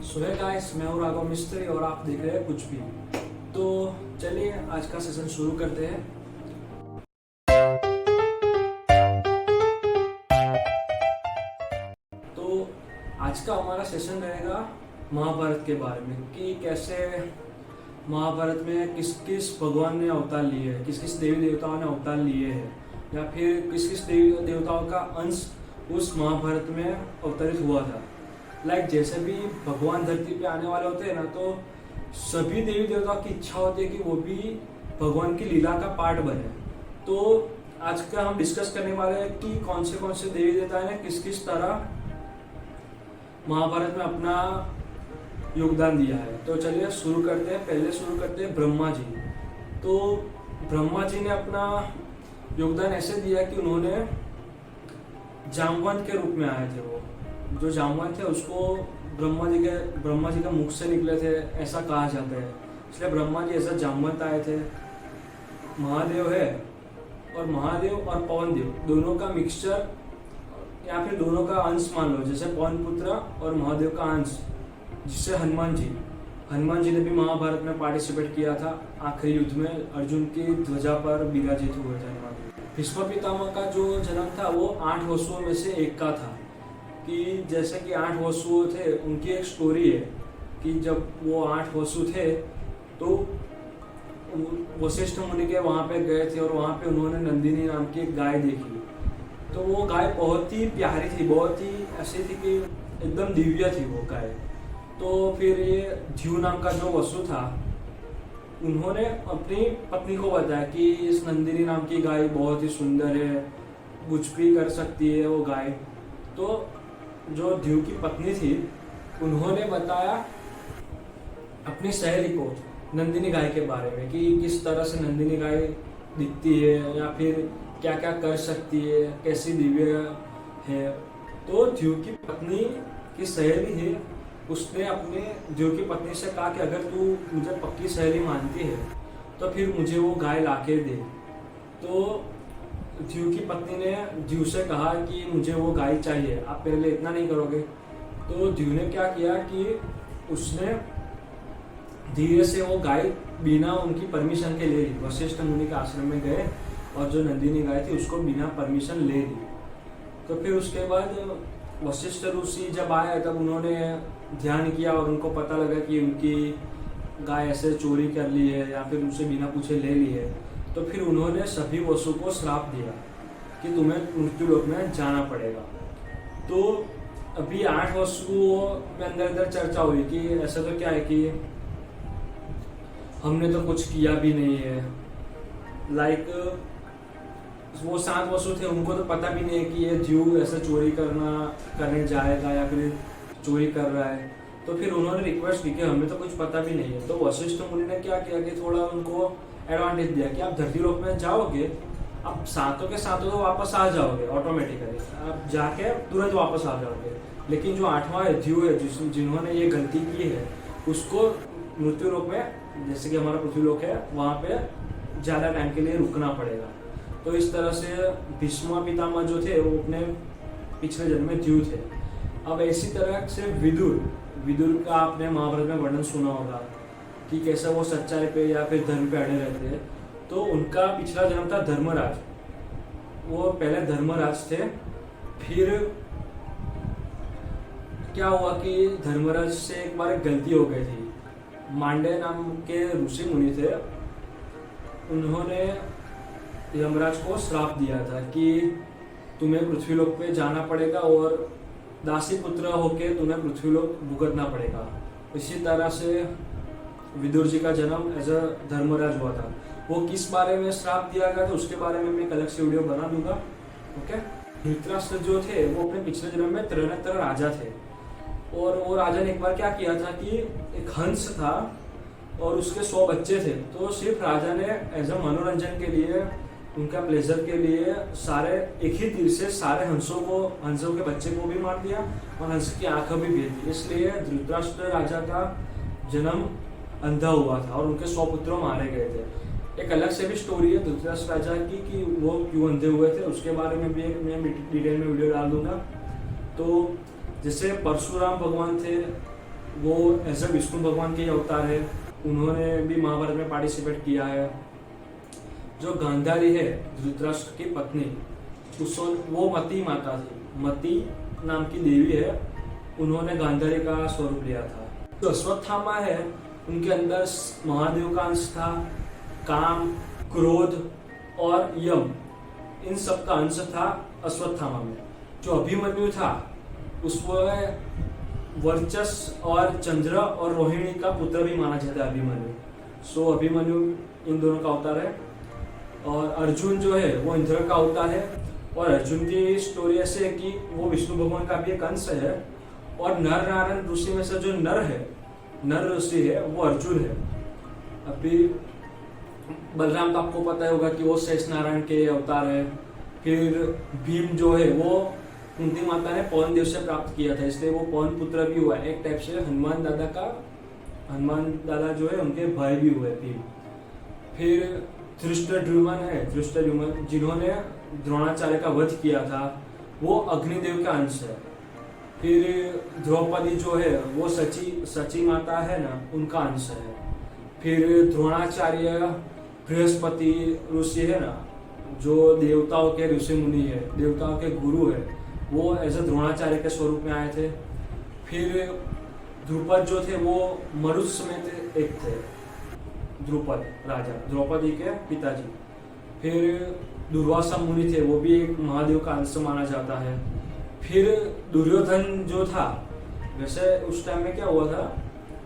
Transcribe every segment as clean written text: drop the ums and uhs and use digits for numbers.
सो है गाइस, मैं हूँ राघव मिस्त्री और आप देख रहे हैं कुछ भी। तो चलिए आज का सेशन शुरू करते हैं। तो आज का हमारा सेशन रहेगा महाभारत के बारे में कि कैसे महाभारत में किस किस भगवान ने अवतार लिए हैं, किस किस देवी देवताओं ने अवतार लिए हैं, या फिर किस किस देवी देवताओं का अंश उस महाभारत में अवतरित हुआ था। जैसे भी भगवान धरती पे आने वाले होते हैं ना, तो सभी देवी देवताओं की इच्छा होती है कि वो भी भगवान की लीला का पार्ट बने। तो आज का हम डिस्कस करने वाले हैं कि कौन से देवी देवता ने किस किस तरह महाभारत में अपना योगदान दिया है। तो चलिए शुरू करते हैं। पहले शुरू करते हैं ब्रह्मा जी। तो ब्रह्मा जी ने अपना योगदान ऐसे दिया कि उन्होंने जामवंत के रूप में आए थे। वो जो जामवंत थे उसको ब्रह्मा जी का मुख से निकले थे, ऐसा कहा जाता है। इसलिए ब्रह्मा जी ऐसा जामवंत आए थे। महादेव है, और महादेव और पवन देव दोनों का मिक्सचर या फिर दोनों का अंश मान लो, जैसे पवन पुत्र और महादेव का अंश, जिससे हनुमान जी ने भी महाभारत में पार्टिसिपेट किया था। आखिरी युद्ध में अर्जुन की ध्वजा पर विराजित हुए थे हनुमान जी। भीष्म पितामह का जो जन्म था वो 8 वसुओं में से एक का था। कि जैसे कि 8 वसु थे, उनकी एक स्टोरी है कि जब वो 8 वसु थे तो वशिष्ठ मुनि के वहाँ पे गए थे और वहाँ पे उन्होंने नंदिनी नाम की एक गाय देखी। तो वो गाय बहुत ही प्यारी थी, बहुत ही ऐसी थी कि एकदम दिव्य थी वो गाय। तो फिर ये ध्युव नाम का जो वसु था, उन्होंने अपनी पत्नी को बताया कि इस नंदिनी नाम की गाय बहुत ही सुंदर है, कुछ भी कर सकती है वो गाय। तो जो ध्युव की पत्नी थी, उन्होंने बताया अपनी सहेली को नंदिनी गाय के बारे में कि किस तरह से नंदिनी गाय दिखती है, या फिर क्या क्या कर सकती है, कैसी दिव्य है। तो ध्युव की पत्नी की सहेली है, उसने अपने ध्युव की पत्नी से कहा कि अगर तू मुझे पक्की सहेली मानती है तो फिर मुझे वो गाय लाके दे। तो ध्युव की पत्नी ने ध्युव से कहा कि मुझे वो गाय चाहिए, आप मेरे लिए इतना नहीं करोगे? तो ध्युव ने क्या किया कि उसने धीरे से वो गाय बिना उनकी परमिशन के ले ली। वशिष्ठ मुनि के आश्रम में गए और जो नंदिनी गाय थी उसको बिना परमिशन ले ली। तो फिर उसके बाद वशिष्ठ ऋषि जब आए तब उन्होंने ध्यान किया और उनको पता लगा कि उनकी गाय ऐसे चोरी कर ली है या फिर उनसे बिना पूछे ले ली है। तो फिर उन्होंने सभी वसु को श्राप दिया कि तुम्हें मृत्युलोक में जाना पड़ेगा। तो अभी 8 वसुओं में अंदर चर्चा हुई कि ऐसा तो क्या है कि हमने तो कुछ किया भी नहीं है। वो 7 वसु थे, उनको तो पता भी नहीं है कि ये ध्युव ऐसे चोरी करने जाएगा या फिर चोरी कर रहा है। तो फिर उन्होंने रिक्वेस्ट की कि हमें तो कुछ पता भी नहीं है। तो वशिष्ठ मुनि ने क्या किया कि थोड़ा उनको एडवांटेज दिया कि आप धरती लोक में जाओगे, आप सातों के सातों तो वापस आ जाओगे ऑटोमेटिकली, आप जाके तुरंत वापस आ जाओगे। लेकिन जो 8वां ध्युव है, जिन्होंने ये गलती की है, उसको मृत्यु लोक में, जैसे कि हमारा पृथ्वी लोक है, वहां पे ज्यादा टाइम के लिए रुकना पड़ेगा। तो इस तरह से भीष्म पितामह जो थे वो अपने पिछले जन्म में ध्युव थे। अब इसी तरह से विदुर का आपने महाभारत में वर्णन सुना होगा कि कैसे वो सच्चाई पे या फिर धर्म पे अड़े रहते हैं। तो उनका पिछला जन्म था धर्मराज। वो पहले धर्मराज थे। फिर क्या हुआ कि धर्मराज से एक बार एक गलती हो गई थी। मांडे नाम के ऋषि मुनि थे, उन्होंने यमराज को श्राप दिया था कि तुम्हें पृथ्वीलोक पे जाना पड़ेगा और दासी पुत्र होके तुम्हें पृथ्वीलोक भुगतना पड़ेगा। इसी तरह से विदुर जी का जन्म एज अ धर्मराज हुआ था। वो किस बारे में श्राप दिया गया था उसके बारे में मैं अलग से वीडियो बना दूंगा। ओके। धृतराष्ट्र जो थे वो अपने पिछले जन्म में त्रिनेत्र राजा थे, और वो राजा ने एक बार क्या किया था कि एक हंस था और उसके 100 बच्चे थे। तो सिर्फ राजा ने एज अ मनोरंजन के लिए, उनका प्लेजर के लिए, सारे एक ही तीर से सारे हंसों के बच्चे को भी मार दिया और हंस की आंखें भी भेज दी। इसलिए धृतराष्ट्र राजा का जन्म अंधा हुआ था और उनके 100 पुत्र मारे गए थे। एक अलग से भी स्टोरी है धृतराष्ट्र राजा की कि वो क्यों अंधे हुए थे, उसके बारे में भी मैं डिटेल में वीडियो डाल दूंगा। तो जैसे परशुराम भगवान थे, वो एज अ विष्णु भगवान के अवतार है, उन्होंने भी महाभारत में पार्टिसिपेट किया है। जो गांधारी है धृतराष्ट्र की पत्नी, वो मती माता थी, मती नाम की देवी है, उन्होंने गांधारी का स्वरूप लिया था। जो अश्वत्थामा है उनके अंदर महादेव का अंश था, काम, क्रोध और यम, इन सब का अंश था अश्वत्थामा में। जो अभिमन्यु था उसमें वर्चस और चंद्र और रोहिणी का पुत्र भी माना जाता है अभिमन्यु। सो अभिमन्यु इन दोनों का अवतार है। और अर्जुन जो है वो इंद्र का अवतार है। और अर्जुन की स्टोरी ऐसे है कि वो विष्णु भगवान का भी एक अंश है। और नर नारायण ऋषि में से जो नर ऋषि है वो अर्जुन है। अभी बलराम तो आपको पता होगा कि वो शेष नारायण के अवतार है। फिर भीम जो है वो कुंती माता ने पवन देव से प्राप्त किया था, इसलिए वो पवन पुत्र भी हुआ, एक टाइप से हनुमान दादा जो है उनके भाई भी हुए भीम। फिर धृष्टद्युम्न जिन्होंने द्रोणाचार्य का वध किया था, वो अग्निदेव का अंश है। फिर द्रौपदी जो है वो सची माता है ना, उनका अंश है। फिर द्रोणाचार्य बृहस्पति ऋषि है ना, जो देवताओं के ऋषि मुनि है, देवताओं के गुरु है, वो ऐसे द्रोणाचार्य के स्वरूप में आए थे। फिर द्रुपद जो थे वो मरुत्स में एक थे, द्रुपद राजा, द्रौपदी के पिताजी। फिर दुर्वासा मुनि थे, वो भी एक महादेव का अंश माना जाता है। फिर दुर्योधन जो था, वैसे उस टाइम में क्या हुआ था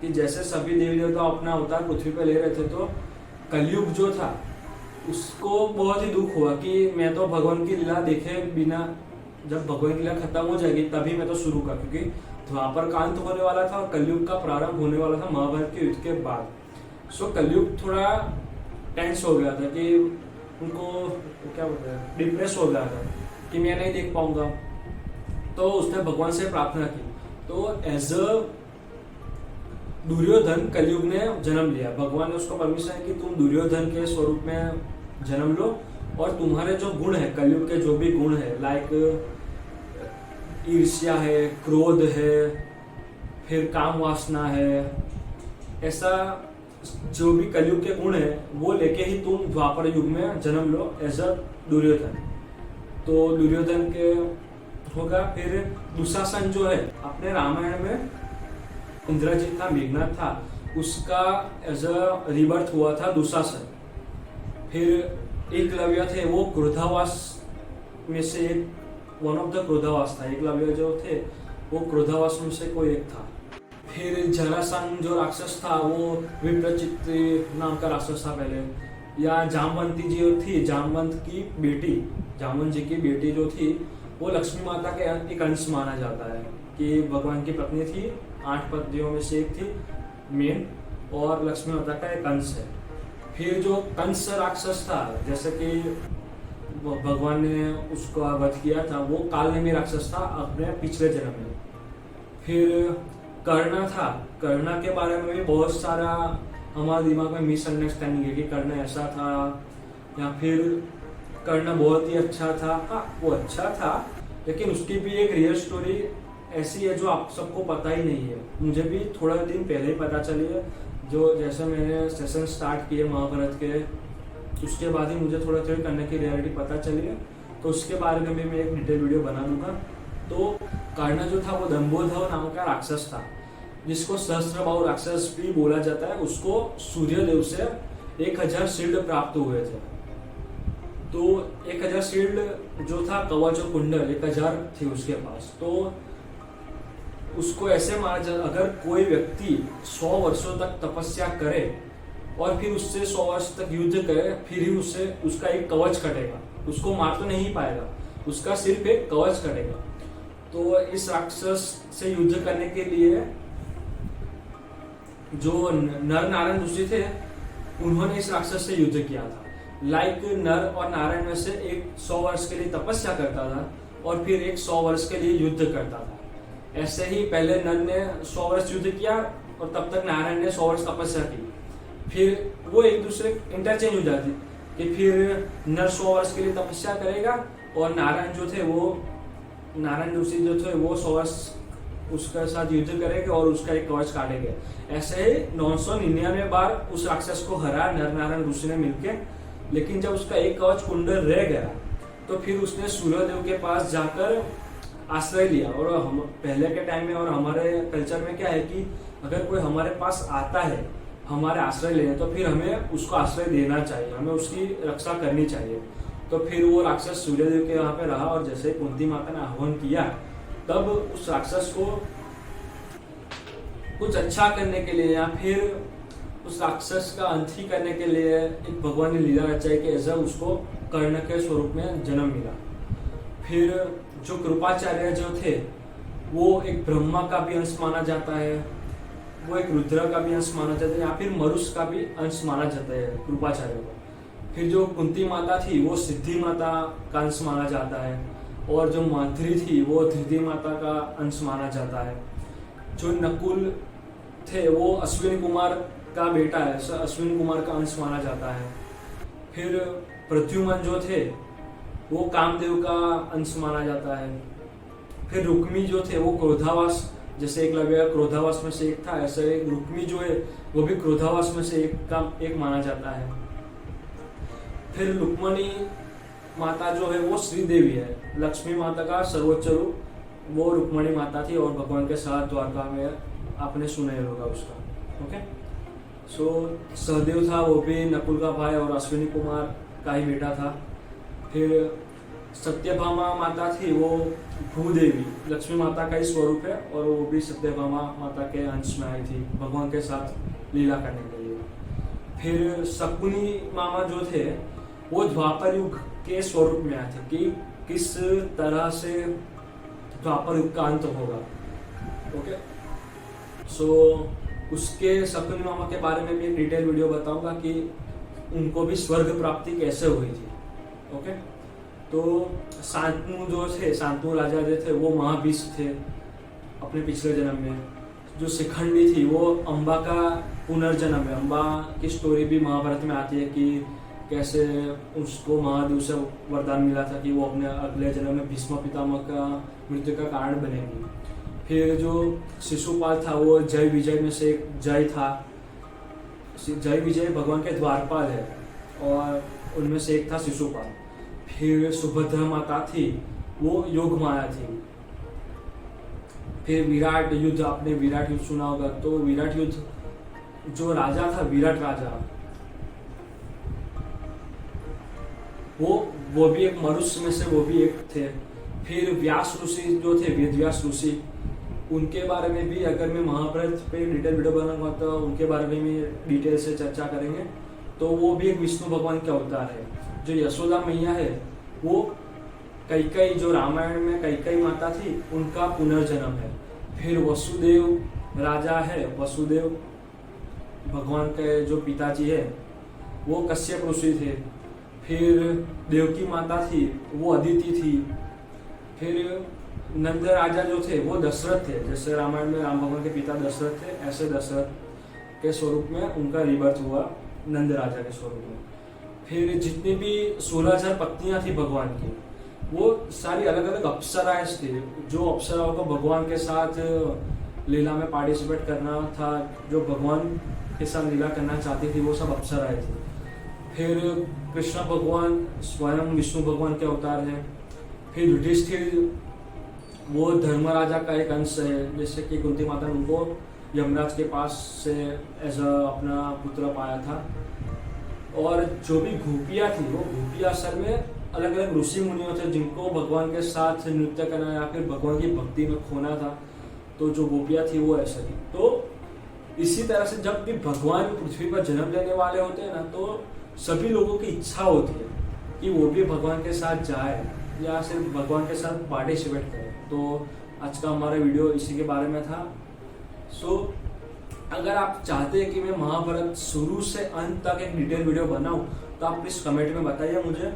कि जैसे सभी देवी देवता अपना अवतार पृथ्वी पे ले रहे थे, तो कलयुग जो था उसको बहुत ही दुख हुआ कि मैं तो भगवान की लीला देखे बिना, जब भगवान की लीला खत्म हो जाएगी तभी मैं तो शुरू कर, क्योंकि द्वापर का अंत होने वाला था और कलयुग का प्रारंभ होने वाला था महाभारत के युद्ध के बाद। सो कलयुग थोड़ा टेंस हो गया था कि उनको क्या बोलते हैं, डिप्रेस हो गया था कि मैं नहीं देख पाऊंगा। तो उसने भगवान से प्रार्थना की। तो एज अ दुर्योधन कलयुग ने जन्म लिया। भगवान ने उसको परमिशन है कि तुम दुर्योधन के स्वरूप में जन्म लो और तुम्हारे जो गुण है, कलयुग के जो भी गुण है, लाइक ईर्ष्या है, क्रोध है, फिर काम वासना है, ऐसा जो भी कलयुग के गुण है वो लेके ही तुम द्वापर युग में जन्म लो एज अ दुर्योधन। तो दुर्योधन के होगा। फिर दुशासन जो है, अपने रामायण में इंद्रजीत था, मेघनाथ था, उसका एज अ रिबर्थ हुआ था दुशासन। फिर एकलव्य थे, वो क्रोधावास में से एक, वन ऑफ द क्रोधावास था। एकलव्य जो थे वो क्रोधावास में से कोई एक था। फिर जरासंध जो राक्षस था वो विप्रचित्र नाम का राक्षस था पहले। या जामवंती जी थी, जामवंत की बेटी, जामवंत जी की बेटी जो थी वो लक्ष्मी माता के एक अंश माना जाता है कि भगवान की पत्नी थी, 8 पत्नियों में से एक थी मेन, और लक्ष्मी माता का एक अंश है। फिर जो कंस राक्षस था, जैसे कि भगवान ने उसका वध किया था, वो कालनेमी राक्षस था अपने पिछले जन्म में। फिर कर्ण था, कर्ण के बारे में भी बहुत सारा हमारे दिमाग में मिसअंडरस्टैंडिंग है कि कर्ण ऐसा था, या फिर कर्ण बहुत ही अच्छा था। हाँ, वो अच्छा था, लेकिन उसकी भी एक रियल स्टोरी ऐसी है जो आप सबको पता ही नहीं है। मुझे भी थोड़ा दिन पहले ही पता चली है, जो जैसे मैंने सेशन स्टार्ट किए महाभारत के, उसके बाद ही मुझे थोड़ा कर्ण की रियलिटी पता चली है। तो उसके बारे में भी मैं एक डिटेल वीडियो बना दूंगा। तो कर्ण जो था वो दंभोधव नाम का राक्षस था, जिसको सहस्त्रबाहु राक्षस भी बोला जाता है। उसको सूर्यदेव से 1000 शील्ड प्राप्त हुए थे। तो 1000 शील्ड जो था, कवच और कुंडल 1000 थे उसके पास। तो उसको ऐसे माना जाता, अगर कोई व्यक्ति 100 वर्षों तक तपस्या करे और फिर उससे 100 वर्ष तक युद्ध करे, फिर ही उससे उसका एक कवच कटेगा। उसको मार तो नहीं पाएगा, उसका सिर्फ एक कवच कटेगा। तो इस राक्षस से युद्ध करने के लिए जो नर नारायण ऋषि थे, उन्होंने इस राक्षस से युद्ध किया था। लाइक नर और नारायण में से एक 100 वर्ष के लिए तपस्या करता था और फिर एक 100 वर्ष के लिए युद्ध करता था। ऐसे ही पहले नर ने 100 वर्ष युद्ध किया और तब तक नारायण ने 100 वर्ष तपस्या की। फिर वो एक दूसरे इंटरचेंज हो जाती कि फिर नर 100 वर्ष के लिए तपस्या करेगा और नारायण ऋषि जो थे वो 100 वर्ष उसके साथ युद्ध करेंगे और उसका एक कवच काटेंगे। ऐसे ही 999 बार उस राक्षस को हरा नर नारायण ऋषि ने मिलके। लेकिन जब उसका एक कवच कुंडल रह गया तो फिर उसने सूर्यदेव के पास जाकर आश्रय लिया। और हम पहले के टाइम में और हमारे कल्चर में क्या है कि अगर कोई हमारे पास आता है हमारे आश्रय लेने, तो फिर हमें उसको आश्रय देना चाहिए, हमें उसकी रक्षा करनी चाहिए। तो फिर वो राक्षस सूर्यदेव के वहां पे रहा और जैसे कुंती माता ने आह्वान किया तब उस राक्षस को कुछ अच्छा करने के लिए या फिर उस राक्षस का अंत ही करने के लिए एक भगवान ने लीला रचाई कि ऐसा उसको कर्ण के स्वरूप में जन्म मिला। फिर जो कृपाचार्य जो थे वो एक ब्रह्मा का भी अंश माना जाता है, वो एक रुद्र का भी अंश माना जाता है, या फिर मरुष का भी अंश माना जाता है कृपाचार्य को। फिर जो कुंती माता थी वो सिद्धि माता का अंश माना जाता है, और जो माद्री थी वो धृति माता का अंश माना जाता है। जो नकुल थे वो अश्विनी कुमार का बेटा है, अश्विनी कुमार का अंश माना जाता है। फिर प्रद्युमन जो थे वो कामदेव का अंश माना जाता है। फिर रुक्मी जो थे वो क्रोधावास, जैसे एकलव्य क्रोधावास में से एक था, ऐसे रुक्मी जो है वो भी क्रोधावास में से एक माना जाता है। फिर रुक्मणी माता जो है वो श्रीदेवी है, लक्ष्मी माता का सर्वोच्च रूप वो रुक्मणी माता थी, और भगवान के साथ द्वारका में आपने सुना ही होगा उसका। ओके, सो सहदेव था वो भी नकुल का भाई और अश्विनी कुमार का ही बेटा था। फिर सत्यभामा माता थी वो भूदेवी लक्ष्मी माता का ही स्वरूप है, और वो भी सत्यभामा माता के अंश में आई थी भगवान के साथ लीला करने के लिए। फिर शकुनी मामा जो थे वो द्वापर युग के स्वरूप में आए थे कि किस तरह से द्वापर युग का अंत होगा। ओके, सो उसके शकुनी मामा के बारे में भी एक डिटेल वीडियो बताऊंगा कि उनको भी स्वर्ग प्राप्ति कैसे हुई थी। ओके, तो शांतनु जो थे, शांतनु राजा जो थे वो महाभीष थे अपने पिछले जन्म में। जो शिखंडी थी वो अम्बा का पुनर्जन्म है। अम्बा की स्टोरी भी महाभारत में आती है कि कैसे उसको महादेव से वरदान मिला था कि वो अपने अगले जन्म में भीष्म पितामह का मृत्यु का कारण बनेंगे। फिर जो शिशुपाल था वो जय विजय में से एक जय था। जय विजय भगवान के द्वारपाल है और उनमें से एक था शिशुपाल। फिर सुभद्रा माता थी वो योग माया थी। फिर विराट युद्ध, आपने विराट युद्ध सुना होगा, तो विराट युद्ध जो राजा था विराट राजा वो भी एक मनुष्य में से वो भी एक थे। फिर व्यास ऋषि जो थे वेद व्यास ऋषि, उनके बारे में भी अगर मैं महाभारत पे डिटेल वीडियो बनाऊंगा तो उनके बारे में भी डिटेल से चर्चा करेंगे। तो वो भी एक विष्णु भगवान के अवतार है। जो यशोदा मैया है वो कैकेयी, जो रामायण में कैकेयी माता थी, उनका पुनर्जन्म है। फिर वसुदेव राजा है, वसुदेव भगवान के जो पिताजी है वो कश्यप ऋषि थे। फिर देवकी माता थी वो अदिति थी। फिर नंद राजा जो थे वो दशरथ थे, जैसे रामायण में राम भगवान के पिता दशरथ थे, ऐसे दशरथ के स्वरूप में उनका रिबर्थ हुआ नंद राजा के स्वरूप में। फिर जितनी भी 16,000 पत्नियां थी भगवान की, वो सारी अलग अलग अप्सराएं थी। जो अप्सराओं को भगवान के साथ लीला में पार्टिसिपेट करना था, जो भगवान के साथ लीला करना चाहती थी, वो सब अप्सराएं थी। फिर कृष्ण भगवान स्वयं विष्णु भगवान के अवतार है। फिर युधिष्ठिर वो धर्मराजा का एक अंश है, जैसे कि कुंती माता ने उनको यमराज के पास से एज अपना पुत्र पाया था। और जो भी गोपियाँ थी वो गोपियाँ असल में अलग अलग ऋषि मुनियों थे जिनको भगवान के साथ नृत्य करना या फिर भगवान की भक्ति में खोना था। तो जो गोपियाँ थी वो ऐसा थी। तो इसी तरह से जब भी भगवान पृथ्वी पर जन्म लेने वाले होते हैं ना, तो सभी लोगों की इच्छा होती है कि वो भी भगवान के साथ जाए या सिर्फ भगवान के साथ पार्टिसिपेट करे। तो आज का हमारा वीडियो इसी के बारे में था। सो अगर आप चाहते हैं कि मैं महाभारत शुरू से अंत तक एक डिटेल वीडियो बनाऊं तो आप प्लीज़ कमेंट में बताइए मुझे।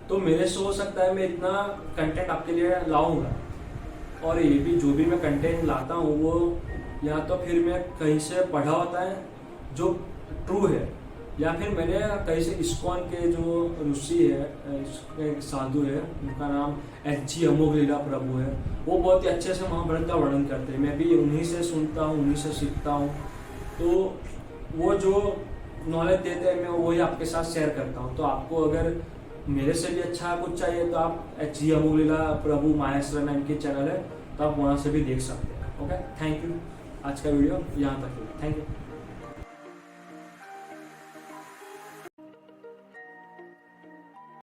तो मेरे से हो सकता है मैं इतना कंटेंट आपके लिए लाऊंगा, और ये भी जो भी मैं कंटेंट लाता हूँ वो या तो फिर मैं कहीं से पढ़ा होता है जो ट्रू है, या फिर मैंने कहीं से इस्कॉन के जो ऋषि है, एक साधु है, उनका नाम एच.जी. अमोघलीला प्रभु है, वो बहुत ही अच्छे से महाभारत का वर्णन करते हैं। मैं भी उन्हीं से सुनता हूँ, उन्हीं से सीखता हूँ। तो वो जो नॉलेज देते हैं मैं वही आपके साथ शेयर करता हूँ। तो आपको अगर मेरे से भी अच्छा कुछ चाहिए तो आप एच.जी. अमोघलीला प्रभु माहेश्वर नाम की चैनल है, तो आप वहाँ से भी देख सकते हैं। Okay, thank you. आज का वीडियो यहाँ तक है। Thank you.